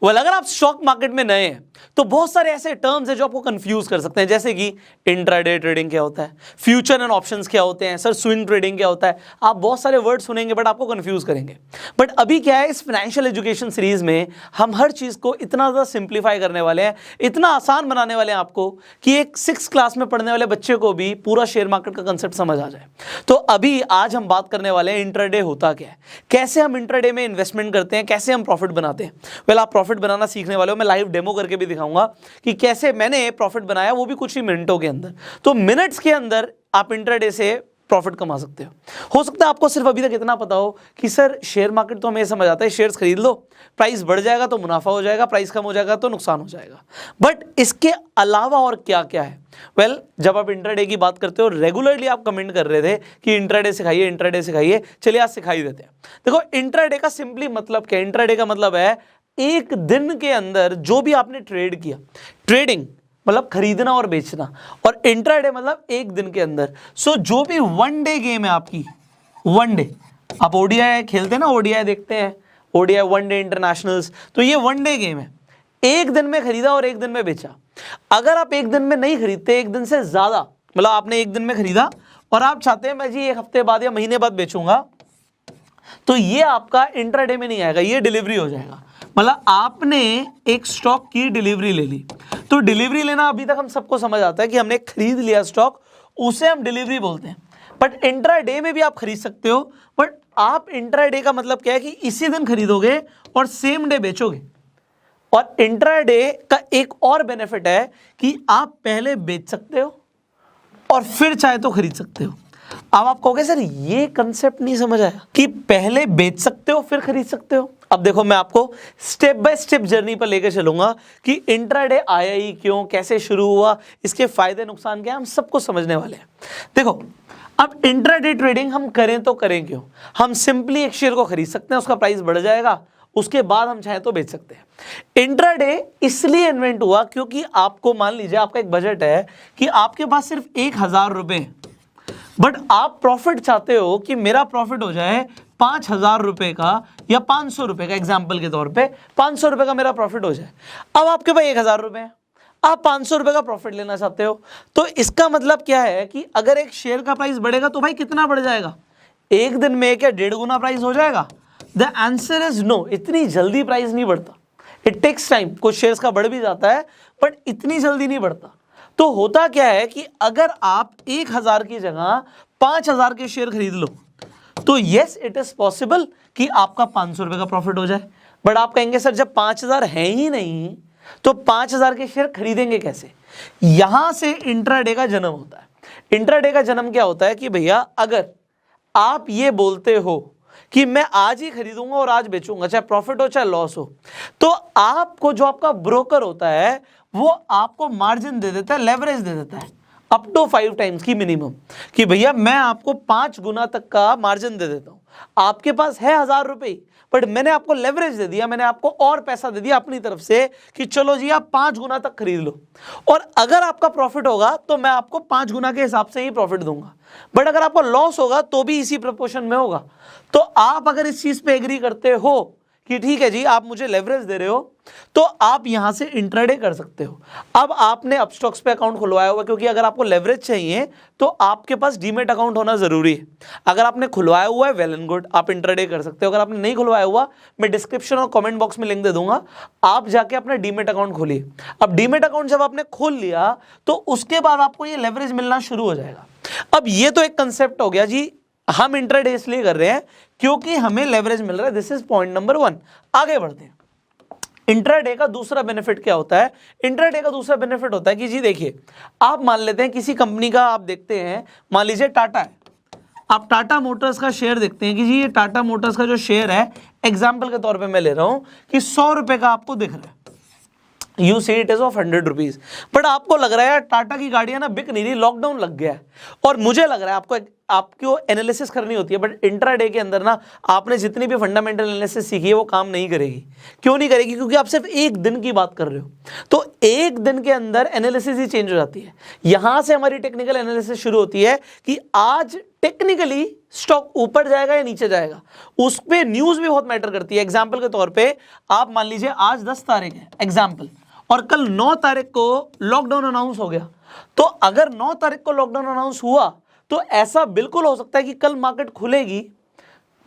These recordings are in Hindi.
वेल अगर आप स्टॉक मार्केट में नए हैं तो बहुत सारे ऐसे टर्म्स हैं जो आपको कंफ्यूज कर सकते हैं, जैसे कि इंट्राडे ट्रेडिंग क्या होता है, फ्यूचर एंड ऑप्शंस क्या होते हैं, सर स्विंग ट्रेडिंग क्या होता है। आप बहुत सारे वर्ड सुनेंगे बट आपको कंफ्यूज करेंगे। बट अभी क्या है, इस फाइनेंशियल एजुकेशन सीरीज में हम हर चीज को इतना ज़्यादा सिंप्लीफाई करने वाले हैं, इतना आसान बनाने वाले हैं आपको कि एक 6th क्लास में पढ़ने वाले बच्चे को भी पूरा शेयर मार्केट का कंसेप्ट समझ आ जाए। तो अभी आज हम बात करने वाले हैं इंट्राडे होता क्या है, कैसे हम इंट्राडे में इन्वेस्टमेंट करते हैं, कैसे हम प्रॉफिट बनाते हैं। वेल आप प्रॉफिट बनाना सीखने वाले हो, मैं लाइव डेमो करके भी दिखाऊंगा कि कैसे मैंने प्रॉफिट बनाया, वो भी कुछ ही मिनटों के अंदर। तो मिनट्स के अंदर आप इंट्राडे से प्रॉफिट कमा सकते हो सकता है आपको सिर्फ अभी तक इतना पता हो कि सर शेयर मार्केट तो हमें समझ आता है, शेयर्स खरीद लो, प्राइस बढ़ जाएगा तो मुनाफा हो जाएगा, प्राइस कम हो जाएगा तो नुकसान हो जाएगा। बट इसके अलावा और क्या क्या है। वेल जब आप इंट्राडे की बात करते हो, रेगुलरली आप कमेंट कर रहे थे कि इंट्राडे सिखाइए, इंट्राडे सिखाइए, चलिए आज सिखाई देते हैं। देखो इंट्राडे का सिंपली मतलब क्या है, इंट्राडे का मतलब है एक दिन के अंदर जो भी आपने ट्रेड किया, ट्रेडिंग मतलब खरीदना और बेचना, और इंट्राडे मतलब एक दिन के अंदर। सो जो भी वन डे गेम है आपकी, वन डे, आप ओडीआई खेलते हैं ना, ओडीआई देखते हैं, ओडीआई वन डे इंटरनेशनल्स, तो ये वन डे गेम है, एक दिन में खरीदा और एक दिन में बेचा। अगर आप एक दिन में नहीं खरीदते, एक दिन से ज्यादा, मतलब आपने एक दिन में खरीदा और आप चाहते हैं मैं जी एक हफ्ते बाद या महीने बाद बेचूंगा, तो ये आपका इंट्राडे में नहीं आएगा, ये डिलीवरी हो जाएगा। मतलब आपने एक स्टॉक की डिलीवरी ले ली, तो डिलीवरी लेना अभी तक हम सबको समझ आता है कि हमने खरीद लिया स्टॉक, उसे हम डिलीवरी बोलते हैं। बट इंट्राडे में भी आप खरीद सकते हो, बट आप इंट्राडे का मतलब क्या है कि इसी दिन खरीदोगे और सेम डे बेचोगे। और इंट्राडे का एक और बेनिफिट है कि आप पहले बेच सकते हो और फिर चाहे तो खरीद सकते हो। अब आप कहोगे सर ये कंसेप्ट नहीं समझ आया कि पहले बेच सकते हो फिर खरीद सकते हो। अब देखो मैं आपको स्टेप बाय स्टेप जर्नी पर लेकर चलूंगा कि इंट्राडे आया ही क्यों, कैसे शुरू हुआ, इसके फायदे नुकसान क्या, हम सबको समझने वाले हैं। देखो अब इंट्राडे ट्रेडिंग हम करें तो करें क्यों, हम सिंपली एक शेयर को खरीद सकते हैं, उसका प्राइस बढ़ जाएगा, उसके बाद हम चाहे तो बेच सकते हैं। इंट्राडे इसलिए इन्वेंट हुआ क्योंकि आपको मान लीजिए आपका एक बजट है कि आपके पास सिर्फ 1000 रुपए, बट आप प्रॉफिट चाहते हो कि मेरा प्रॉफिट हो जाए 5000 रुपए का या 500 रुपए का, एग्जाम्पल के तौर पे 500 रुपए का मेरा प्रॉफिट हो जाए। अब आपके पास 1000 रुपए है, आप 500 रुपए का प्रॉफिट लेना चाहते हो, तो इसका मतलब क्या है कि अगर एक शेयर का प्राइस बढ़ेगा तो भाई कितना बढ़ जाएगा, एक दिन में क्या 1.5 गुना प्राइस हो जाएगा। द आंसर इज नो, इतनी जल्दी प्राइस नहीं बढ़ता, इट टेक्स टाइम। कुछ शेयर्स का बढ़ भी जाता है बट इतनी जल्दी नहीं बढ़ता। तो होता क्या है कि अगर आप 1000 की जगह 5000 के शेयर खरीद लो, तो यस इट इज पॉसिबल कि आपका 500 रुपए का प्रॉफिट हो जाए। बट आप कहेंगे सर जब 5000 है ही नहीं तो 5000 के शेयर खरीदेंगे कैसे। यहां से इंट्राडे का जन्म होता है। इंट्राडे का जन्म क्या होता है कि भैया अगर आप ये बोलते हो कि मैं आज ही खरीदूंगा और आज बेचूंगा, चाहे प्रॉफिट हो चाहे लॉस हो, तो आपको जो आपका ब्रोकर होता है वो आपको मार्जिन दे देता है, लेवरेज दे देता है अप टू 5 टाइम्स की मिनिमम, कि भैया मैं आपको 5 गुना तक का मार्जिन दे देता हूं। आपके पास है 1000 रुपए, बट मैंने आपको लेवरेज दे दिया, मैंने आपको और पैसा दे दिया अपनी तरफ से कि चलो जी आप 5 गुना तक खरीद लो, और अगर आपका प्रॉफिट होगा तो मैं आपको 5 गुना के हिसाब से ही प्रॉफिट दूंगा, बट अगर आपको लॉस होगा तो भी इसी प्रोपोर्शन में होगा। तो आप अगर इस चीज पे एग्री करते हो कि ठीक है जी आप मुझे लेवरेज दे रहे हो, तो आप यहां से इंट्राडे कर सकते हो। अब आपने अपस्टॉक्स पे अकाउंट खुलवाया हुआ, क्योंकि अगर आपको लेवरेज चाहिए तो आपके पास डीमेट अकाउंट होना जरूरी है। अगर आपने खुलवाया हुआ है वेल एंड गुड, आप इंट्राडे कर सकते हो। अगर आपने नहीं खुलवाया हुआ, मैं डिस्क्रिप्शन और कमेंट बॉक्स में लिंक दे दूंगा, आप जाके अपना डीमेट अकाउंट खोलिए। अब डीमेट अकाउंट जब आपने खोल लिया तो उसके बाद आपको ये लेवरेज मिलना शुरू हो जाएगा। अब ये तो एक कंसेप्ट हो गया जी, हम इंट्राडे इसलिए कर रहे हैं क्योंकि हमें लेवरेज मिल रहा है, दिस इज पॉइंट नंबर 1। आगे बढ़ते हैं। इंट्राडे का दूसरा बेनिफिट क्या होता है। इंट्राडे का दूसरा बेनिफिट होता है कि जी देखिए, आप मान लेते हैं किसी कंपनी का, आप देखते हैं मान लीजिए टाटा है, आप टाटा मोटर्स का शेयर देखते हैं कि जी ये टाटा मोटर्स का जो शेयर है, एग्जाम्पल के तौर पे मैं ले रहा हूं कि 100 रुपए का आपको दिख रहा है, you see it is of 100 rupees, but आपको लग रहा है यार टाटा की गाड़ियां ना बिक नहीं रही, लॉकडाउन लग गया है, और मुझे लग रहा है, आपको आपको एनालिसिस करनी होती है, बट इंट्राडे के अंदर ना आपने जितनी भी फंडामेंटल एनालिसिस सीखी है वो काम नहीं करेगी। क्यों नहीं करेगी? क्योंकि आप सिर्फ एक दिन की बात कर रहे हो, तो एक दिन के अंदर एनालिसिस ही चेंज हो जाती है। यहां से हमारी टेक्निकल एनालिसिस शुरू होती है कि आज टेक्निकली स्टॉक ऊपर जाएगा या नीचे जाएगा, उस पे न्यूज भी बहुत मैटर करती है। एग्जाम्पल के तौर पे आप मान लीजिए आज 10 तारीख है एग्जाम्पल, और कल 9 तारीख को लॉकडाउन अनाउंस हो गया, तो अगर 9 तारीख को लॉकडाउन अनाउंस हुआ तो ऐसा बिल्कुल हो सकता है कि कल मार्केट खुलेगी,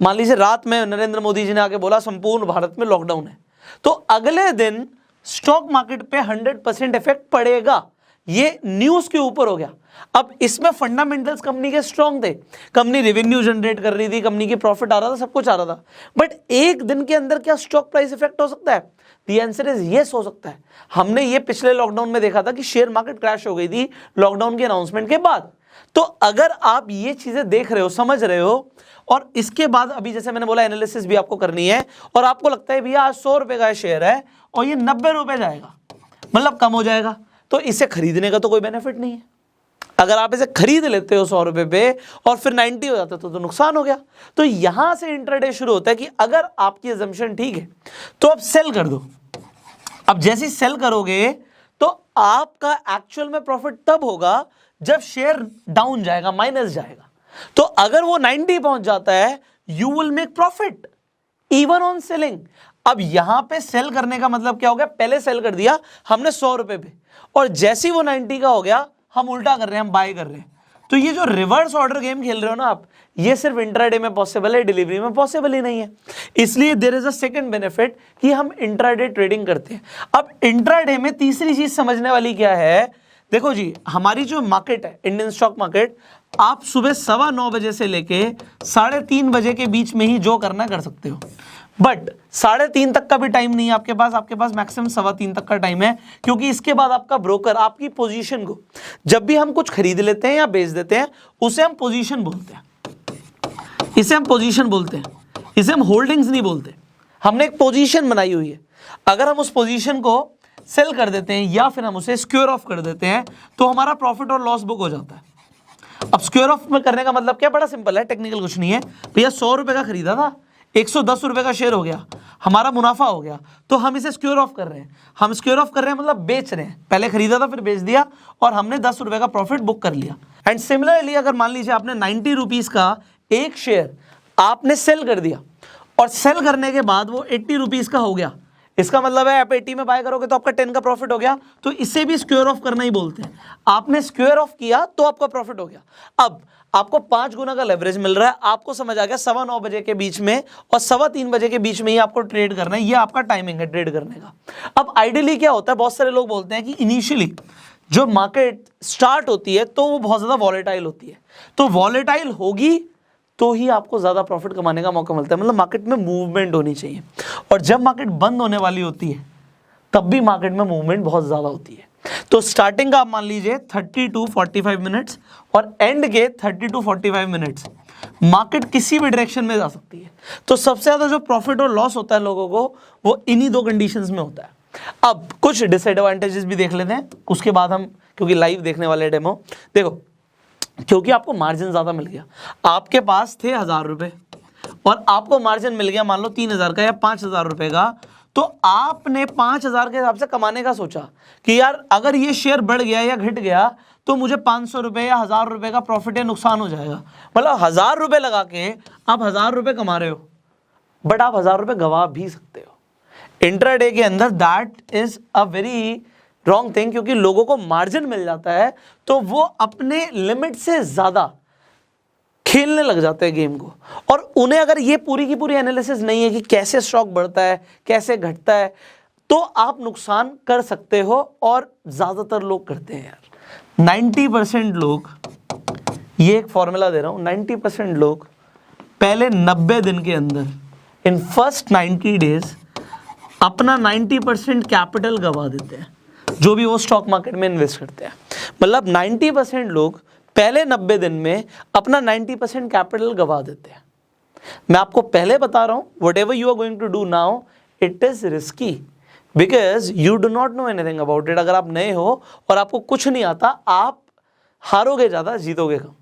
मान लीजिए रात में नरेंद्र मोदी जी ने आके बोला संपूर्ण भारत में लॉकडाउन है, तो अगले दिन स्टॉक मार्केट पे 100% इफेक्ट पड़ेगा। ये न्यूज के ऊपर हो गया। अब इसमें फंडामेंटल्स कंपनी के स्ट्रांग थे, कंपनी रेवेन्यू जनरेट कर रही थी, कंपनी की प्रॉफिट आ रहा था, सब कुछ आ रहा था, बट एक दिन के अंदर क्या स्टॉक प्राइस इफेक्ट हो सकता है? द आंसर इज यस, हो सकता है। हमने ये पिछले लॉकडाउन में देखा था कि शेयर मार्केट क्रैश हो गई थी लॉकडाउन के अनाउंसमेंट के बाद। तो अगर आप ये चीजें देख रहे हो, समझ रहे हो, और इसके बाद अभी जैसे मैंने बोला एनालिसिस भी आपको करनी है, और आपको लगता है भैया आज 100 रुपए का शेयर है और ये 90 रुपए जाएगा, मतलब कम हो जाएगा, तो इसे खरीदने का तो कोई बेनिफिट नहीं है। अगर आप इसे खरीद लेते हो 100 रुपए पे और फिर 90 हो जाता तो नुकसान हो गया। तो यहां से इंट्राडे शुरू होता है कि अगर आपकी अजम्पशन ठीक है तो आप सेल कर दो। अब जैसे ही सेल करोगे तो आपका एक्चुअल में प्रॉफिट तब होगा जब शेयर डाउन जाएगा, माइनस जाएगा। तो अगर वो 90 पहुंच जाता है you will make profit even on selling. अब यहां पे सेल करने का मतलब क्या हो गया? पहले सेल कर दिया हमने 100 रुपए पे, और जैसे ही वो 90 का हो गया हम उल्टा कर रहे हैं, हम बाय कर रहे हैं। तो ये जो रिवर्स ऑर्डर गेम खेल रहे हो ना आप, ये सिर्फ इंट्राडे में पॉसिबल है, डिलीवरी में पॉसिबल ही नहीं है। इसलिए there is a second benefit कि हम इंट्राडे ट्रेडिंग करते हैं। अब इंट्राडे में तीसरी चीज समझने वाली क्या है? देखो जी, हमारी जो मार्केट है इंडियन स्टॉक मार्केट, आप सुबह 9:15 बजे से लेके 3:30 बजे के बीच में ही जो करना कर सकते हो, बट 3:30 तक का भी टाइम नहीं है आपके पास मैक्सिमम 3:15 तक का टाइम है, क्योंकि इसके बाद आपका ब्रोकर आपकी पोजीशन को, जब भी हम कुछ खरीद लेते हैं या बेच देते हैं, उसे हम पोजीशन बोलते हैं, इसे हम पोजीशन बोलते हैं, इसे हम होल्डिंग्स नहीं बोलते। हमने एक पोजीशन बनाई हुई है, अगर हम उस पोजीशन को सेल कर देते हैं या फिर हम उसे स्क्वेयर ऑफ कर देते हैं तो हमारा प्रॉफिट और लॉस बुक हो जाता है। अब स्क्वेयर ऑफ में करने का मतलब क्या? बड़ा सिंपल है, टेक्निकल कुछ नहीं है भैया। 100 रुपए का खरीदा था, 110 रुपए का शेयर हो गया, हमारा मुनाफा हो गया, तो हम इसे स्क्वेयर ऑफ कर रहे हैं। हम स्क्वेयर ऑफ कर रहे हैं मतलब बेच रहे हैं, पहले खरीदा था फिर बेच दिया और हमने 10 रुपए का प्रॉफिट बुक कर लिया। एंड सिमिलरली अगर मान लीजिए आपने 90 रुपीज का एक शेयर आपने सेल कर दिया, और सेल करने के बाद वो 80 रुपीज का हो गया, इसका मतलब है आप 80 में बाय करोगे तो आपका 10 का प्रॉफिट हो गया, तो इसे भी स्क्वेयर ऑफ करना ही बोलते हैं। आपने स्क्वेयर ऑफ किया तो आपका प्रॉफिट हो गया। अब आपको 5 गुना का लेवरेज मिल रहा है, आपको समझ आ गया 9:15 बजे के बीच में और 3:15 बजे के बीच में ही आपको ट्रेड करना है, ये आपका टाइमिंग है ट्रेड करने का। अब आइडियली क्या होता है, बहुत सारे लोग बोलते हैं कि इनिशियली जो मार्केट स्टार्ट होती है तो वो बहुत ज्यादा वॉलेटाइल होती है, तो वॉलेटाइल होगी तो ही आपको ज्यादा प्रॉफिट कमाने का मौका मिलता है, मतलब मार्केट में मूवमेंट होनी चाहिए। और जब मार्केट बंद होने वाली होती है तब भी मार्केट में मूवमेंट बहुत ज्यादा होती है। तो स्टार्टिंग का आप मान लीजिए 30 to 45 मिनट्स और एंड के 30 to 45 मिनट्स मार्केट किसी भी डायरेक्शन में जा सकती है। तो सबसे ज्यादा जो प्रॉफिट और लॉस होता है लोगों को वो इन्हीं 2 कंडीशंस में होता है। अब कुछ डिसएडवांटेजेस भी देख लेते हैं, उसके बाद हम, क्योंकि लाइव देखने वाले डेमो, देखो क्योंकि आपको मार्जिन ज्यादा मिल गया, आपके पास थे 1000 रुपए और आपको मार्जिन मिल गया मान लो 3000 का या 5000 रुपए का, तो आपने 5000 के हिसाब से कमाने का सोचा कि यार अगर ये शेयर बढ़ गया या घट गया तो मुझे 500 रुपए या 1000 रुपए का प्रॉफिट या नुकसान हो जाएगा। मतलब 1000 रुपए लगा के आप 1000 रुपए कमा रहे हो, बट आप 1000 रुपए गवा भी सकते हो। इंट्राडे के अंदर that is a very wrong thing, क्योंकि लोगों को मार्जिन मिल जाता है तो वो अपने लिमिट से ज्यादा खेलने लग जाते हैं गेम को, और उन्हें अगर ये पूरी की पूरी एनालिसिस नहीं है कि कैसे स्टॉक बढ़ता है कैसे घटता है, तो आप नुकसान कर सकते हो, और ज्यादातर लोग करते हैं यार। 90% लोग, ये एक फॉर्मूला दे रहा हूं, 90% लोग पहले 90 दिन के अंदर, इन फर्स्ट 90 डेज अपना 90% कैपिटल गवा देते हैं, जो भी वो स्टॉक मार्केट में इन्वेस्ट करते हैं। मतलब 90% लोग पहले 90 दिन में अपना 90% कैपिटल गवा देते हैं। मैं आपको पहले बता रहा हूं, whatever you are going to do now it is risky because you do not know anything about it. अगर आप नए हो और आपको कुछ नहीं आता, आप हारोगे ज्यादा, जीतोगे कम।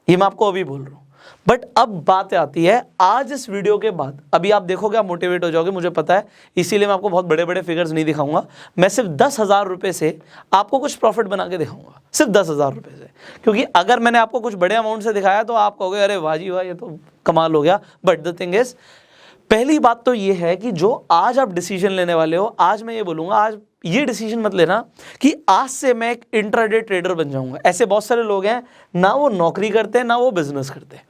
ये मैं आपको अभी बोल रहा हूँ। बट अब बात आती है, आज इस वीडियो के बाद अभी आप देखोगे, आप मोटिवेट हो जाओगे, मुझे पता है, इसीलिए मैं आपको बहुत बड़े बड़े फिगर्स नहीं दिखाऊंगा। मैं सिर्फ 10,000 रुपये से आपको कुछ प्रॉफिट बना के दिखाऊंगा, सिर्फ 10,000 रुपये से। क्योंकि अगर मैंने आपको कुछ बड़े अमाउंट से दिखाया तो आप कहोगे अरे वाह जी वाह, ये तो कमाल हो गया। बट द थिंग इज, पहली बात तो ये है कि जो आज आप डिसीजन लेने वाले हो, आज मैं ये बोलूँगा, आज ये डिसीजन मत लेना कि आज से मैं एक इंट्राडे ट्रेडर बन जाऊंगा। ऐसे बहुत सारे लोग हैं, ना वो नौकरी करते, ना वो बिजनेस करते,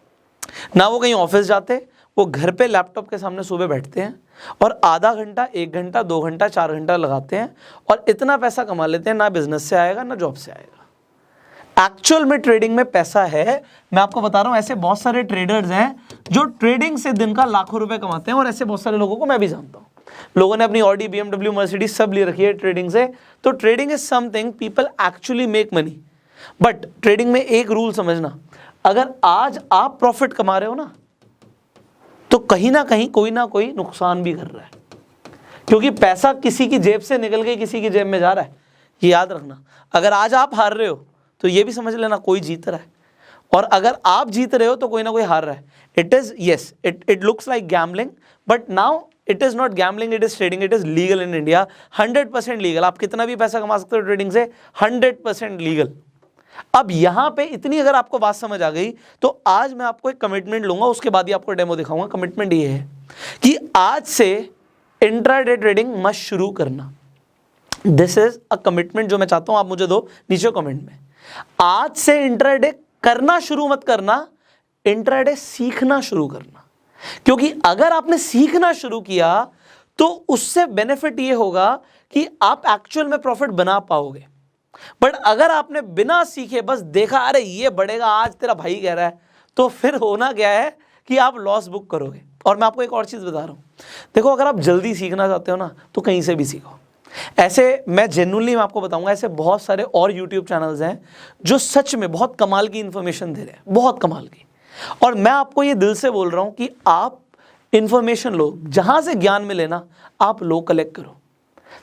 ना वो कहीं ऑफिस जाते, वो घर पे लैपटॉप के सामने सुबह बैठते हैं और आधा घंटा, 1 घंटा, 2 घंटा, 4 घंटा लगाते हैं और इतना पैसा कमा लेते हैं, ना बिजनेस से आएगा ना जॉब से आएगा। एक्चुअल में ट्रेडिंग में पैसा है, मैं आपको बता रहा हूं। ऐसे बहुत सारे ट्रेडर्स हैं जो ट्रेडिंग से दिन का लाखों रुपए कमाते हैं और ऐसे बहुत सारे लोगों को मैं भी जानता हूं। लोगों ने अपनी ऑडी, BMW, मर्सिडीज सब ले रखी है ट्रेडिंग से। तो trading is something people actually make money. But trading में एक रूल समझना, अगर आज आप प्रॉफिट कमा रहे हो ना, तो कहीं ना कहीं कोई ना कोई नुकसान भी कर रहा है, क्योंकि पैसा किसी की जेब से निकल के किसी की जेब में जा रहा है। ये याद रखना। अगर आज आप हार रहे हो तो ये भी समझ लेना कोई जीत रहा है, और अगर आप जीत रहे हो तो कोई ना कोई हार रहा है। It is, yes, it looks like gambling, but now it is not gambling, it is trading. It is legal in India, 100% legal. आप कितना भी पैसा कमा सकते हो ट्रेडिंग से, 100% लीगल। अब यहां पे इतनी अगर आपको बात समझ आ गई तो आज मैं आपको एक कमिटमेंट लूंगा, उसके बाद ही आपको डेमो दिखाऊंगा। कमिटमेंट ये है कि आज से इंट्राडे ट्रेडिंग मत शुरू करना। दिस इज अ कमिटमेंट जो मैं चाहता हूं आप मुझे दो नीचे कमेंट में। आज से इंट्राडे करना शुरू मत करना, इंट्राडे सीखना शुरू करना। क्योंकि अगर आपने सीखना शुरू किया तो उससे बेनिफिट ये होगा कि आप एक्चुअल में प्रॉफिट बना पाओगे। बट अगर आपने बिना सीखे बस देखा अरे ये बढ़ेगा, आज तेरा भाई कह रहा है, तो फिर होना क्या है कि आप लॉस बुक करोगे। और मैं आपको एक और चीज बता रहा हूं, देखो, अगर आप जल्दी सीखना चाहते हो ना तो कहीं से भी सीखो। ऐसे मैं जेन्युइनली मैं आपको बताऊंगा, ऐसे बहुत सारे और यूट्यूब चैनल्स हैं जो सच में बहुत कमाल की इंफॉर्मेशन दे रहे हैं, बहुत कमाल की। और मैं आपको ये दिल से बोल रहा हूं कि आप इंफॉर्मेशन लो, जहां से ज्ञान मिले ना आप लो, कलेक्ट करो,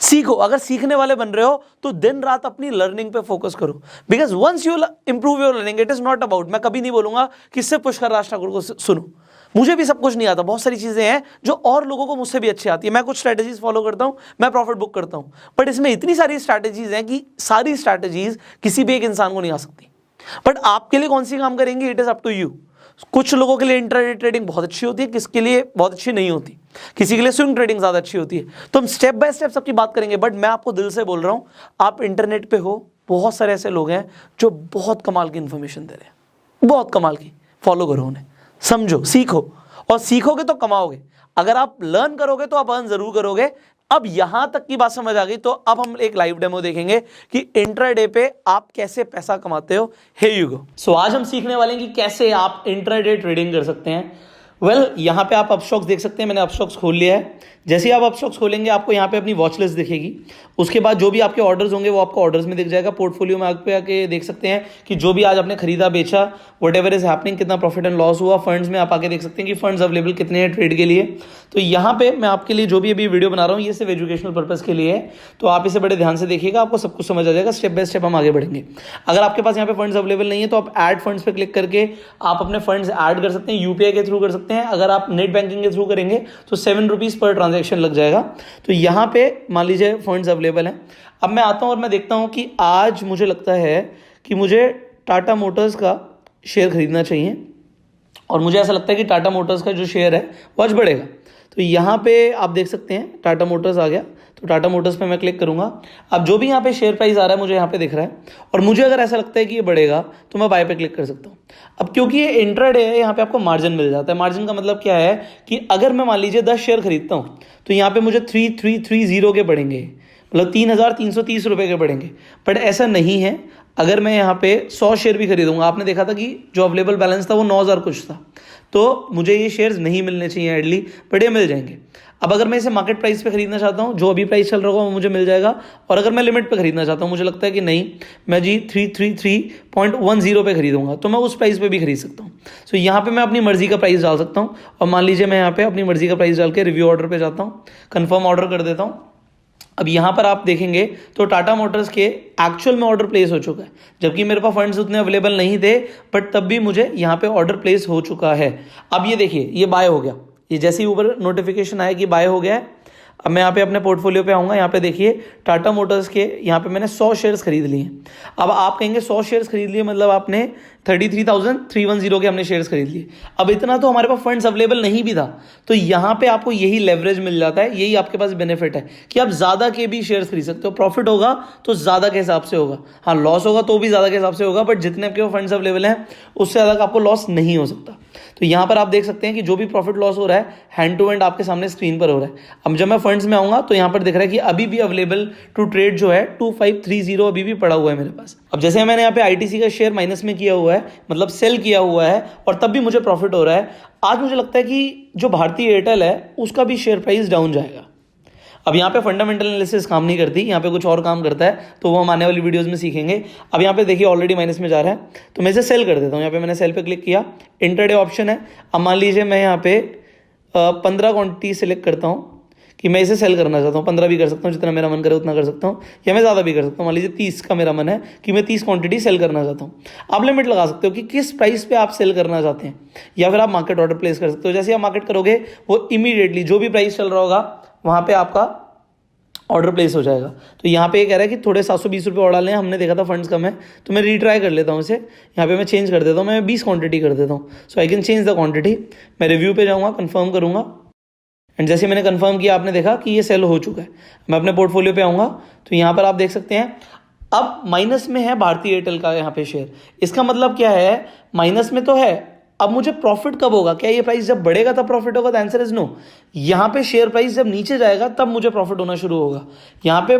सीखो। अगर सीखने वाले बन रहे हो तो दिन रात अपनी लर्निंग पे फोकस करो। Because once you improve your learning, it is not about, मैं कभी नहीं बोलूंगा कि सिर्फ पुष्कर राज ठाकुर को सुनो, मुझे भी सब कुछ नहीं आता, बहुत सारी चीजें हैं जो और लोगों को मुझसे भी अच्छी आती है। मैं कुछ स्ट्रैटेजीज फॉलो करता हूं, मैं प्रॉफिट बुक करता हूं, बट इसमें इतनी सारी स्ट्रैटेजीज हैं कि सारी स्ट्रैटेजीज किसी भी एक इंसान को नहीं आ सकती। बट आपके लिए कौन सी काम करेंगी, it is up to you. कुछ लोगों के लिए इंट्राडे ट्रेडिंग बहुत अच्छी होती है, किसके लिए बहुत अच्छी नहीं होती, किसी के लिए स्विंग ट्रेडिंग ज्यादा अच्छी होती है। तो हम स्टेप बाय स्टेप सबकी बात करेंगे। बट मैं आपको दिल से बोल रहा हूं, आप इंटरनेट पे हो, बहुत सारे ऐसे लोग हैं जो बहुत कमाल की इंफॉर्मेशन दे रहे हैं, बहुत कमाल की। फॉलो करो उन्हें, समझो, सीखो, और सीखोगे तो कमाओगे। अगर आप लर्न करोगे तो आप अर्न जरूर करोगे। अब यहां तक की बात समझ आ गई तो अब हम एक लाइव डेमो देखेंगे कि इंट्राडे पे आप कैसे पैसा कमाते हो। हे यू गो। सो आज हम सीखने वाले हैं कि कैसे आप इंट्राडे ट्रेडिंग कर सकते हैं। वेल, यहाँ पे आप अपस्टॉक्स देख सकते हैं, मैंने अपस्टॉक्स खोल लिया है। जैसे ही आप अपस्टॉक्स खोलेंगे आपको यहाँ पे अपनी वॉच लिस्ट दिखेगी। उसके बाद जो भी आपके ऑर्डर्स होंगे वो आपको ऑर्डर्स में दिख जाएगा। पोर्टफोलियो में आप आके देख सकते हैं कि जो भी आज आपने खरीदा बेचा, वट एवर इज हैपनिंग, कितना प्रॉफिट एंड लॉस हुआ। फंड्स में आप आके देख सकते हैं कि फंड्स अवेलेबल कितने हैं ट्रेड के लिए। तो यहाँ पे मैं आपके लिए जो भी अभी वीडियो बना रहा हूँ ये सिर्फ एजुकेशनल पर्पज के लिए है, तो आप इसे बड़े ध्यान से देखिएगा, आपको सब कुछ समझ आ जाएगा। स्टेप बाय स्टेप हम आगे बढ़ेंगे। अगर आपके पास यहाँ पे फंड्स अवेलेबल नहीं है तो आप ऐड फंड्स पे क्लिक करके आप अपने फंड्स ऐड कर सकते हैं, यूपीआई के थ्रू कर सकते हैं। अगर आप नेट बैंकिंग के थ्रू करेंगे तो 7 रुपीज पर ट्रांजेक्शन लग जाएगा। तो यहाँ पे मान लीजिए फंड्स अवेलेबल हैं। अब मैं आता हूँ और मैं देखता हूँ कि आज मुझे लगता है कि मुझे टाटा मोटर्स का शेयर खरीदना चाहिए, और मुझे ऐसा लगता है कि टाटा मोटर्स का जो शेयर है वो आज बढ़ेगा। तो यहाँ पे आप देख सकते हैं टाटा मोटर्स आ गया, तो टाटा मोटर्स पे मैं क्लिक करूंगा। अब जो भी यहाँ पे शेयर प्राइस आ रहा है मुझे यहाँ पे दिख रहा है, और मुझे अगर ऐसा लगता है कि ये बढ़ेगा तो मैं बाय पे क्लिक कर सकता हूँ। अब क्योंकि ये इंट्राडे है, यहाँ पे आपको मार्जिन मिल जाता है। मार्जिन का मतलब क्या है कि अगर मैं मान लीजिए 10 शेयर खरीदता हूँ तो यहाँ पे मुझे 3330 के पड़ेंगे, मतलब 3,330 रुपये के पड़ेंगे। बट ऐसा नहीं है, अगर मैं यहाँ पे 100 शेयर भी खरीदूंगा, आपने देखा था कि जो अवेलेबल बैलेंस था वो 9,000 कुछ था, तो मुझे ये शेयर्स नहीं मिलने चाहिए एडली, बट ये मिल जाएंगे। अब अगर मैं इसे मार्केट प्राइस पे खरीदना चाहता हूँ, जो अभी प्राइस चल रहा होगा वो मुझे मिल जाएगा। और अगर मैं लिमिट पे खरीदना चाहता हूँ, मुझे लगता है कि नहीं मैं जी 333.10 पे खरीदूंगा, तो मैं उस प्राइस पे भी खरीद सकता हूँ। सो यहाँ पे मैं अपनी मर्जी का प्राइस डाल सकता हूँ, और मान लीजिए मैं यहाँ पे अपनी मर्जी का प्राइस डाल के रिव्यू ऑर्डर पे जाता हूँ, कन्फर्म ऑर्डर कर देता हूँ। अब यहाँ पर आप देखेंगे तो टाटा मोटर्स के एक्चुअल में ऑर्डर प्लेस हो चुका है, जबकि मेरे पास फंड्स उतने अवेलेबल नहीं थे, बट तब भी मुझे यहाँ पे ऑर्डर प्लेस हो चुका है। अब ये देखिए, ये बाय हो गया, ये जैसे ही ऊपर नोटिफिकेशन आया कि बाय हो गया है। अब मैं यहाँ पे अपने पोर्टफोलियो पे आऊँगा, यहाँ पे देखिए टाटा मोटर्स के यहाँ पे मैंने 100 शेयर्स खरीद लिए हैं। अब आप कहेंगे 100 शेयर्स खरीद लिए मतलब आपने 33,310 के हमने शेयर्स खरीद लिए। अब इतना तो हमारे पास फंड्स अवेलेबल नहीं भी था, तो यहाँ पे आपको यही लेवरेज मिल जाता है, यही आपके पास बेनिफिट है कि आप ज़्यादा के भी शेयर्स खरीद सकते हो। प्रॉफिट होगा तो ज़्यादा के हिसाब से होगा, हाँ लॉस होगा तो भी ज़्यादा के हिसाब से होगा, बट जितने आपके फंड्स अवेलेबल हैं उससे ज़्यादा आपको लॉस नहीं हो सकता। तो यहाँ पर आप देख सकते हैं कि जो भी प्रॉफिट लॉस हो रहा है हैंड टू हैंड आपके सामने स्क्रीन पर हो रहा है। अब जब मैं फंड्स में आऊँगा तो यहाँ पर दिख रहा है कि अभी भी अवेलेबल टू ट्रेड जो है 2530 अभी भी पड़ा हुआ है मेरे पास। अब जैसे मैंने यहाँ पे आईटीसी का शेयर माइनस में किया हुआ है, मतलब सेल किया हुआ है, और तब भी मुझे प्रॉफिट हो रहा है। आज मुझे लगता है कि जो भारतीय एयरटेल है उसका भी शेयर प्राइस डाउन जाएगा। अब यहाँ पे फंडामेंटल एनालिसिस काम नहीं करती, यहाँ पे कुछ और काम करता है, तो वो हम आने वाली वीडियोस में सीखेंगे। अब यहाँ पे देखिए ऑलरेडी माइनस में जा रहा है, तो मैं इसे सेल कर देता हूँ। यहाँ पे मैंने सेल पे क्लिक किया, इंट्राडे ऑप्शन है। अब मान लीजिए मैं यहाँ पे 15 क्वांटिटी सेलेक्ट करता हूँ कि मैं इसे सेल करना चाहता हूँ। 15 भी कर सकता हूँ, जितना मेरा मन करे उतना कर सकता हूँ, या मैं ज़्यादा भी कर सकता हूँ। मान लीजिए 30 का मेरा मन है कि मैं 30 क्वांटिटी सेल करना चाहता हूँ। आप लिमिट लगा सकते हो कि किस प्राइस पे आप सेल करना चाहते हैं, या फिर आप मार्केट ऑर्डर प्लेस कर सकते हो। जैसे आप मार्केट करोगे वो इमीडिएटली जो भी प्राइस चल रहा होगा वहाँ पर आपका ऑर्डर प्लेस हो जाएगा। तो यहाँ पे ये कह रहा है कि थोड़े 720 रुपये और डालने हैं, हमने देखा था फंड्स कम है, तो मैं रीट्राई कर लेता हूँ इसे। यहाँ पे मैं चेंज कर देता हूँ, मैं 20 क्वांटिटी कर देता हूँ। So I can change the quantity. मैं रिव्यू पे जाऊँगा, कंफर्म करूँगा, एंड जैसे मैंने कंफर्म किया आपने देखा कि ये सेल हो चुका है। मैं अपने पोर्टफोलियो पे आऊँगा तो यहाँ पर आप देख सकते हैं अब माइनस में है भारतीय एयरटेल का यहाँ पे शेयर। इसका मतलब क्या है, माइनस में तो है, अब मुझे प्रॉफिट कब होगा? क्या ये प्राइस जब बढ़ेगा तब प्रॉफिट होगा? The answer is no. यहाँ पे शेयर प्राइस जब नीचे जाएगा तब मुझे प्रॉफिट होना शुरू होगा। यहाँ पे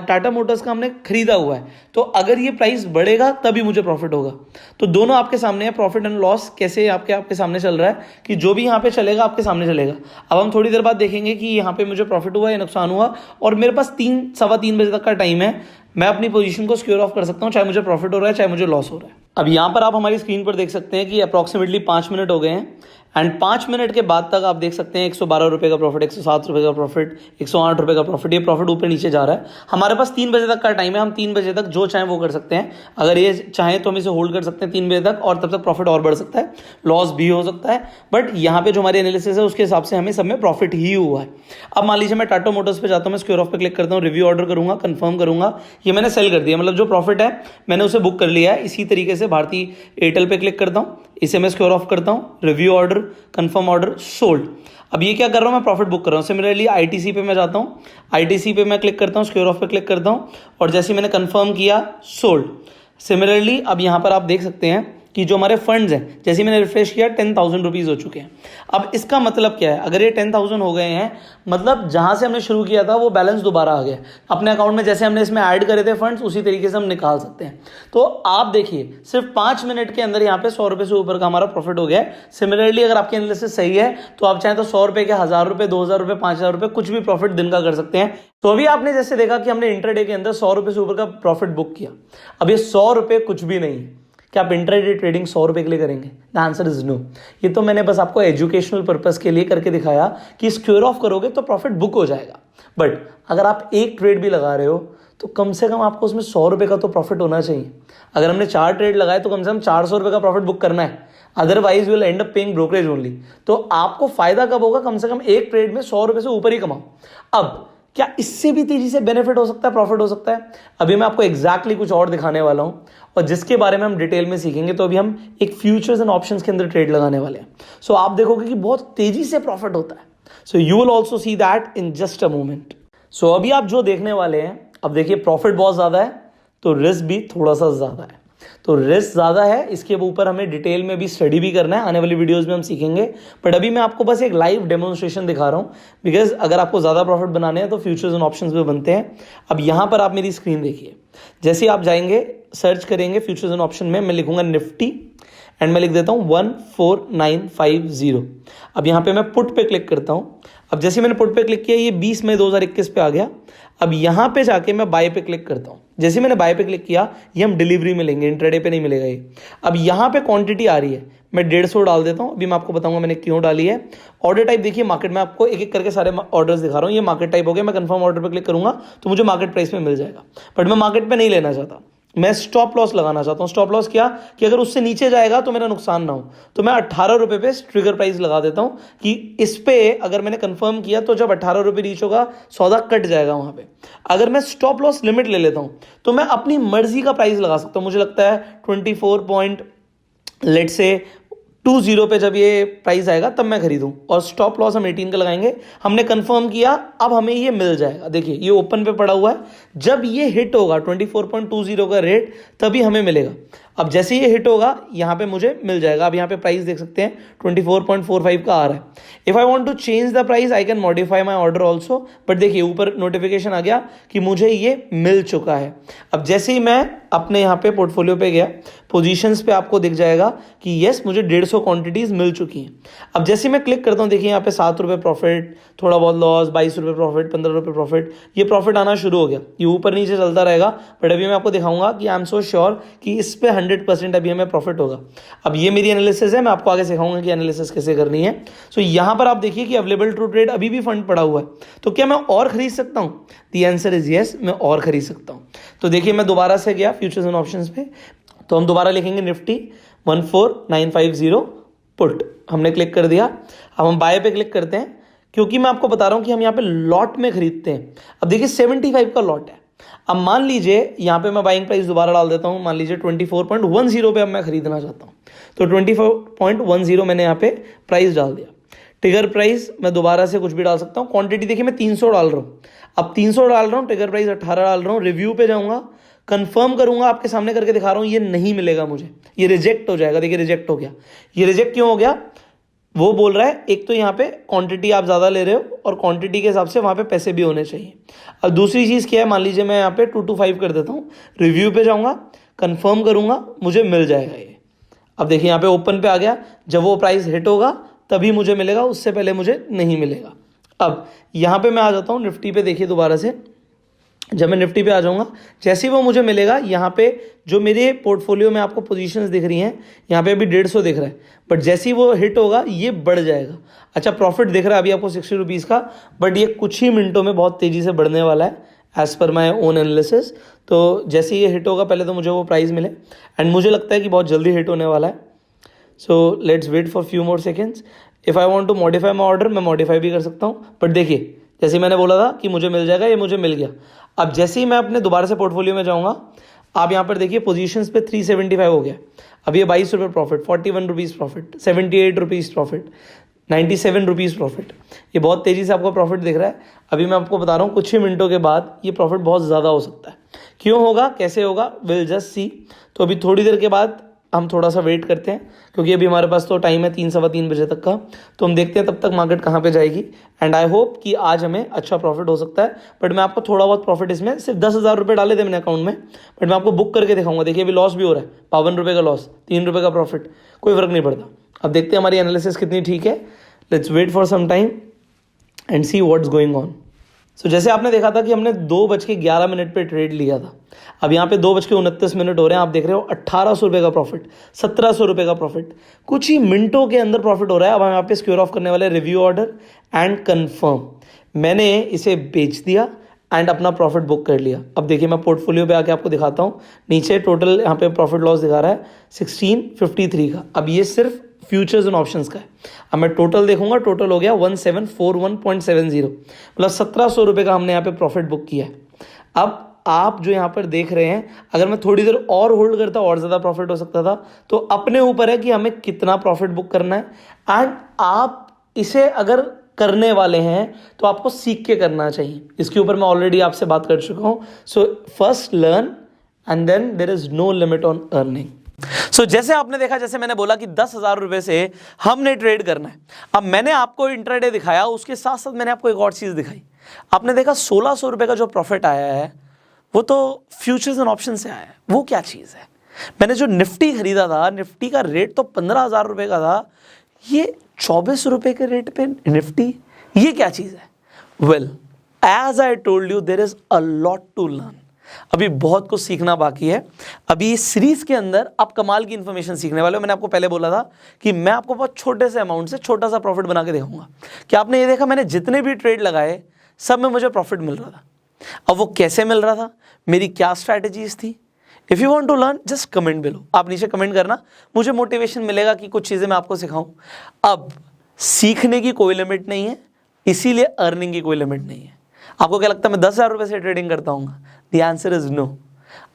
टाटा मोटर्स का हमने खरीदा हुआ है, तो अगर ये प्राइस बढ़ेगा तभी मुझे प्रॉफिट होगा। तो दोनों आपके सामने है, प्रॉफिट एंड लॉस कैसे आपके सामने चल रहा है कि जो भी यहाँ पे चलेगा आपके सामने चलेगा। अब हम थोड़ी देर बाद देखेंगे कि यहाँ पे मुझे प्रॉफिट हुआ या नुकसान हुआ, और मेरे पास 3-3:15 बजे तक का टाइम है। मैं अपनी पोजीशन को सिक्योर ऑफ कर सकता हूँ, चाहे मुझे प्रॉफिट हो रहा है चाहे मुझे लॉस हो रहा है। अब यहाँ पर आप हमारी स्क्रीन पर देख सकते हैं कि अप्रॉक्सीमेटली 5 मिनट हो गए हैं, एंड 5 मिनट के बाद तक आप देख सकते हैं 112 रुपये का प्रॉफिट, 107 रुपये का प्रॉफिट, 108 रुपये का प्रॉफिट। ये प्रॉफिट ऊपर नीचे जा रहा है। हमारे पास 3 बजे तक का टाइम है, हम 3 बजे तक जो चाहें वो कर सकते हैं। अगर ये चाहें तो हम इसे होल्ड कर सकते हैं 3 बजे तक, और तब तक प्रॉफिट और बढ़ सकता है, लॉस भी हो सकता है, बट यहाँ पे जो हमारी एनालिसिस है उसके हिसाब से हमें सब में प्रॉफिट ही हुआ है। अब मान लीजिए मैं टाटा मोटर्स पे जाता हूँ, मैं सिक्योर ऑफ पे क्लिक करता हूँ, रिव्यू ऑर्डर करूँगा, कंफर्म करूँगा, ये मैंने सेल कर दिया, मतलब जो प्रॉफिट है मैंने उसे बुक कर लिया है। इसी तरीके से भारतीय एयरटेल पे क्लिक करता हूँ, इसे मैं सिक्योर ऑफ करता हूँ, review order, confirm order, sold. अब ये क्या कर रहा हूँ, मैं प्रॉफिट बुक कर रहा हूँ। सिमिलरली आईटीसी पे मैं जाता हूँ, आईटीसी पे मैं क्लिक करता हूँ, सिक्योर ऑफ पे क्लिक करता हूँ, और जैसे मैंने कंफर्म किया, सोल्ड। सिमिलरली अब यहाँ पर आप देख सकते हैं कि जो हमारे फंड्स हैं, जैसे मैंने रिफ्रेश किया 10,000 रुपीज़ हो चुके हैं। अब इसका मतलब क्या है, अगर ये 10,000 हो गए हैं, मतलब जहाँ से हमने शुरू किया था वो बैलेंस दोबारा आ गया अपने अकाउंट में। जैसे हमने इसमें ऐड करे थे फंड्स, उसी तरीके से हम निकाल सकते हैं। तो आप देखिए सिर्फ 5 मिनट के अंदर यहाँ पे 100 रुपये से ऊपर का हमारा प्रॉफिट हो गया है। सिमिलरली अगर आपकी एनालिसिस सही है तो आप चाहें तो 100 रुपये के 1,000 रुपये, 2,000 रुपये, 5,000 रुपये, कुछ भी प्रॉफिट दिन का कर सकते हैं। तो अभी आपने जैसे देखा कि हमने इंट्राडे के अंदर 100 रुपये से ऊपर का प्रॉफिट बुक किया। अब ये 100 रुपये कुछ भी नहीं है। क्या आप इंट्राडे ट्रेडिंग 100 रुपये के लिए करेंगे? The answer is no. ये तो मैंने बस आपको एजुकेशनल पर्पस के लिए करके दिखाया कि स्क्योर ऑफ करोगे तो प्रॉफिट बुक हो जाएगा, बट अगर आप एक ट्रेड भी लगा रहे हो तो कम से कम आपको उसमें 100 रुपये का तो प्रॉफिट होना चाहिए। अगर हमने 4 ट्रेड लगाए तो कम से कम 400 रुपये का प्रॉफिट बुक करना है, otherwise will and up paying brokerage only. तो आपको फायदा कब होगा? कम से कम एक ट्रेड में 100 रुपये से ऊपर ही कमाओ। अब क्या इससे भी तेजी से बेनिफिट हो सकता है, प्रॉफिट हो सकता है? अभी मैं आपको एग्जैक्टली कुछ और दिखाने वाला हूं, और जिसके बारे में हम डिटेल में सीखेंगे। तो अभी हम एक फ्यूचर्स एंड ऑप्शंस के अंदर ट्रेड लगाने वाले हैं। सो आप देखोगे कि बहुत तेजी से प्रॉफिट होता है। So you will also see that in just a moment. So अभी आप जो देखने वाले हैं, अब देखिए प्रॉफिट बहुत ज्यादा है तो रिस्क भी थोड़ा सा ज्यादा है। तो रिस्क ज़्यादा है, इसके ऊपर हमें डिटेल में भी स्टडी भी करना है, आने वाली वीडियोस में हम सीखेंगे। बट अभी मैं आपको बस एक लाइव डेमोन्स्ट्रेशन दिखा रहा हूँ, बिकॉज अगर आपको ज़्यादा प्रॉफिट बनाने हैं तो फ्यूचर्स एंड ऑप्शंस भी बनते हैं। अब यहाँ पर आप मेरी स्क्रीन देखिए, जैसे आप जाएंगे सर्च करेंगे फ्यूचर्स एंड ऑप्शन में, मैं लिखूंगा निफ्टी एंड मैं लिख देता हूँ 14950। अब यहाँ पे मैं पुट पे क्लिक करता हूँ। अब जैसे मैंने पुट पे क्लिक किया, ये 20 मई 2021 पे आ गया। अब यहाँ पे जाके मैं बाय पे क्लिक करता हूँ। जैसे मैंने बाय पे क्लिक किया, ये हम डिलीवरी में लेंगे, इंट्राडे पे नहीं मिलेगा ये। अब यहाँ पे क्वांटिटी आ रही है, मैं 150 डाल देता हूँ। अभी मैं आपको बताऊंगा मैंने क्यों डाली है। ऑर्डर टाइप देखिए मार्केट में, आपको एक एक करके सारे ऑर्डर्स दिखा रहा हूँ। ये मार्केट टाइप हो गया, मैं कंफर्म ऑर्डर पर क्लिक करूंगा तो मुझे मार्केट प्राइस में मिल जाएगा, बट मैं मार्केट पे नहीं लेना चाहता, मैं स्टॉप लॉस लगाना चाहता हूं। स्टॉप लॉस क्या कि अगर उससे नीचे जाएगा तो मेरा नुकसान ना हो, तो मैं 18 रुपए पे ट्रिगर प्राइस लगा देता हूं कि इस पे अगर मैंने कंफर्म किया तो जब 18 रुपए रीच होगा सौदा कट जाएगा वहां पे। अगर मैं स्टॉप लॉस लिमिट ले लेता हूं तो मैं अपनी मर्जी का प्राइस लगा सकता हूं। मुझे लगता है 24 पॉइंट लेट से 20 पे जब ये प्राइस आएगा तब मैं खरीदूं, और स्टॉप लॉस हम 18 का लगाएंगे। हमने कंफर्म किया, अब हमें ये मिल जाएगा। देखिए ये ओपन पे पड़ा हुआ है, जब ये हिट होगा 24.20 का रेट तभी हमें मिलेगा। अब जैसे ये हिट होगा यहाँ पे मुझे मिल जाएगा। अब यहाँ पे प्राइस देख सकते हैं 24.45 का आ रहा है। If I want to change the price I can modify my order also, but देखिए ऊपर नोटिफिकेशन आ गया कि मुझे ये मिल चुका है। अब जैसे ही मैं अपने यहाँ पे पोर्टफोलियो पे गया, पोजीशंस पे आपको दिख जाएगा कि यस मुझे 150 क्वांटिटीज मिल चुकी हैं। अब जैसे मैं क्लिक करता हूँ, देखिए यहाँ पे 7 रुपये प्रॉफिट, थोड़ा बहुत लॉस, 22 रुपये प्रॉफिट, 15 रुपये प्रॉफिट, ये प्रॉफिट आना शुरू हो गया। ये ऊपर नीचे चलता रहेगा, बट अभी मैं आपको दिखाऊंगा कि आई एम सो श्योर कि इस पे 100% अभी हमें प्रॉफिट होगा। अब ये मेरी एनालिसिस है, मैं आपको आगे सिखाऊंगा कि एनालिसिस कैसे करनी है। सो यहाँ पर आप देखिए कि अवेलेबल टू ट्रेड अभी भी फंड पड़ा हुआ है, तो क्या मैं और खरीद सकता हूँ? द आंसर इज यस, मैं और खरीद सकता हूँ। तो देखिए मैं दोबारा से गया फ्यूचर्स एंड ऑप्शंस पे, तो हम दोबारा लिखेंगे निफ्टी 14950 पुट, हमने क्लिक कर दिया। अब हम बाय पे क्लिक करते हैं, क्योंकि मैं आपको बता रहा हूं कि हम यहाँ पे लॉट में खरीदते हैं। अब देखिए 75 का लॉट है। अब मान लीजिए यहाँ पे मैं बाइंग प्राइस दोबारा डाल देता हूं, मान लीजिए 24.10 पे अब मैं खरीदना चाहता हूं, तो 24.10 मैंने यहाँ पे प्राइस डाल दिया। ट्रिगर प्राइस मैं दोबारा से कुछ भी डाल सकता हूँ। क्वांटिटी देखिए मैं 300 डाल रहा हूँ, अब 300 डाल रहा हूँ, ट्रिगर प्राइस 18 डाल रहा हूँ। रिव्यू पे जाऊंगा, कंफर्म करूंगा, आपके सामने करके दिखा रहा हूं, ये नहीं मिलेगा मुझे, ये रिजेक्ट हो जाएगा। देखिए रिजेक्ट हो गया। ये रिजेक्ट क्यों हो गया? वो बोल रहा है एक तो यहाँ पे क्वांटिटी आप ज़्यादा ले रहे हो, और क्वांटिटी के हिसाब से वहाँ पे पैसे भी होने चाहिए। अब दूसरी चीज़ क्या है, मान लीजिए मैं यहाँ पे 225 कर देता हूँ, रिव्यू पे जाऊँगा, कंफर्म करूँगा, मुझे मिल जाएगा ये। अब देखिए यहाँ पे ओपन पे आ गया, जब वो प्राइस हिट होगा तभी मुझे मिलेगा, उससे पहले मुझे नहीं मिलेगा। अब यहाँ पे मैं आ जाता हूँ निफ्टी पे, देखिए दोबारा से जब मैं निफ्टी पे आ जाऊंगा, जैसे ही वो मुझे मिलेगा, यहाँ पे जो मेरे पोर्टफोलियो में आपको पोजीशंस दिख रही हैं, यहाँ पे अभी 150 दिख रहा है, बट जैसे ही वो हिट होगा ये बढ़ जाएगा। अच्छा प्रॉफिट दिख रहा है अभी आपको 60 रुपीज़ का, बट ये कुछ ही मिनटों में बहुत तेज़ी से बढ़ने वाला है as per my own analysis. तो जैसे ये हिट होगा, पहले तो मुझे वो प्राइस मिले, एंड मुझे लगता है कि बहुत जल्दी हिट होने वाला है। So let's wait for few more seconds. If I want to modify my order, मैं मॉडिफाई भी कर सकता हूँ, बट देखिए जैसे मैंने बोला था कि मुझे मिल जाएगा, ये मुझे मिल गया। अब जैसे ही मैं अपने दोबारा से पोर्टफोलियो में जाऊंगा, आप यहाँ पर देखिए पोजीशंस पे 375 हो गया। अब ये 22 रुपये profit, 41 rupees profit, 78 rupees profit, 97 rupees profit, ये बहुत तेज़ी से आपको प्रॉफिट दिख रहा है। अभी मैं आपको बता रहा हूँ कुछ ही मिनटों के बाद ये प्रॉफिट बहुत ज़्यादा हो सकता है। क्यों होगा, कैसे होगा, विल जस्ट सी। तो अभी थोड़ी देर के बाद हम थोड़ा सा वेट करते हैं, क्योंकि अभी हमारे पास तो टाइम है 3 सवा 3 बजे तक का, तो हम देखते हैं तब तक मार्केट कहाँ पे जाएगी। एंड आई होप कि आज हमें अच्छा प्रॉफिट हो सकता है, बट मैं आपको थोड़ा बहुत प्रॉफिट, इसमें सिर्फ 10,000 रुपये डाले थे मैंने अकाउंट में, बट मैं आपको बुक करके दिखाऊंगा। देखिए अभी लॉस भी हो रहा है, 52 रुपये का लॉस, 3 रुपये का प्रॉफिट, कोई फर्क नहीं पड़ता। अब देखते हैं हमारी एनालिसिस कितनी ठीक है। Let's wait for some time and see what's going on. So जैसे आपने देखा था कि हमने 2:11 पे ट्रेड लिया था, अब यहाँ पे 2:29 हो रहे हैं, आप देख रहे हो 1800 रुपये का प्रॉफिट, 1700 रुपये का प्रॉफिट, कुछ ही मिनटों के अंदर प्रॉफिट हो रहा है। अब हम यहाँ पे स्क्योर ऑफ करने वाले रिव्यू ऑर्डर एंड कंफर्म। मैंने इसे बेच दिया एंड अपना प्रॉफिट बुक कर लिया। अब देखिए मैं पोर्टफोलियो पे आके आपको दिखाता हूँ, नीचे टोटल यहाँ पे प्रॉफिट लॉस दिखा रहा है 1653 का। अब ये सिर्फ फ्यूचर्स एंड ऑप्शंस का है। अब मैं टोटल देखूंगा, टोटल हो गया 1741.70, मतलब 1700 रुपये का हमने यहाँ पे प्रॉफिट बुक किया है। अब आप जो यहाँ पर देख रहे हैं, अगर मैं थोड़ी देर और होल्ड करता और ज़्यादा प्रॉफिट हो सकता था, तो अपने ऊपर है कि हमें कितना प्रॉफिट बुक करना है। एंड आप इसे अगर करने वाले हैं तो आपको सीख के करना चाहिए, इसके ऊपर मैं ऑलरेडी आपसे बात कर चुका हूँ। So first learn and then there is no limit on earning. So जैसे आपने देखा, जैसे मैंने बोला कि 10,000 रुपये से हमने ट्रेड करना है। अब मैंने आपको इंट्राडे दिखाया, उसके साथ साथ मैंने आपको एक और चीज़ दिखाई। आपने देखा 1600 रुपये का जो प्रॉफिट आया है वो तो फ्यूचर्स एंड ऑप्शन से आया है। वो क्या चीज़ है? मैंने जो निफ्टी खरीदा था, निफ्टी का रेट तो 15,000 रुपये का था, ये 24 रुपये के रेट पे निफ्टी, ये क्या चीज़ है? Well, as I told you, there is a lot to learn. अभी बहुत कुछ सीखना बाकी है। अभी इस सीरीज के अंदर आप कमाल की इन्फॉर्मेशन सीखने वाले हो। मैंने आपको पहले बोला था कि मैं आपको बहुत छोटे से अमाउंट से छोटा सा प्रॉफिट बना के दिखाऊंगा। क्या आपने ये देखा, मैंने जितने भी ट्रेड लगाए सब में मुझे प्रॉफिट मिल रहा था। अब वो कैसे मिल रहा था, मेरी क्या स्ट्रैटेजीज थी। If you want to learn just comment below, आप नीचे कमेंट करना, मुझे मोटिवेशन मिलेगा कि कुछ चीज़ें मैं आपको सिखाऊं। अब सीखने की कोई लिमिट नहीं है, इसीलिए अर्निंग की कोई लिमिट नहीं है। आपको क्या लगता है मैं 10,000 रुपये से ट्रेडिंग करता हूँ? The answer is no.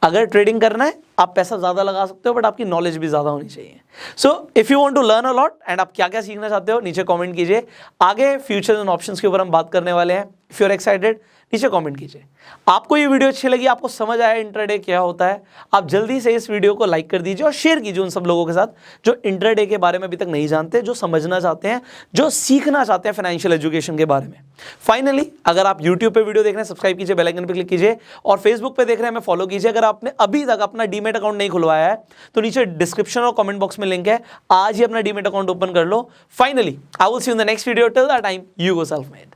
अगर ट्रेडिंग करना है आप पैसा ज़्यादा लगा सकते हो, बट आपकी नॉलेज भी ज़्यादा होनी चाहिए। So if you want to learn a lot and आप क्या क्या सीखना चाहते हो नीचे कमेंट कीजिए। आगे फ्यूचर एंड ऑप्शंस के ऊपर हम बात करने वाले हैं। इफ़ यू आर एक्साइटेड नीचे कमेंट कीजिए। आपको ये वीडियो अच्छी लगी, आपको समझ आया इंट्राडे क्या होता है, आप जल्दी से इस वीडियो को लाइक कर दीजिए और शेयर कीजिए उन सब लोगों के साथ जो इंट्राडे के बारे में अभी तक नहीं जानते, जो समझना चाहते हैं, जो सीखना चाहते हैं फाइनेंशियल एजुकेशन के बारे में। फाइनली अगर आप यूट्यूब पे वीडियो देख रहे हैं सब्सक्राइब कीजिए, बेल आइकन पे क्लिक कीजिए, और फेसबुक पे देख रहे हैं हमें फॉलो कीजिए। अगर आपने अभी तक अपना डीमेट अकाउंट नहीं खुलवाया है तो नीचे डिस्क्रिप्शन और कमेंट बॉक्स में लिंक है, आज ही अपना डीमेट अकाउंट ओपन कर लो। Finally I will see you in the next video. Till that time you go self made.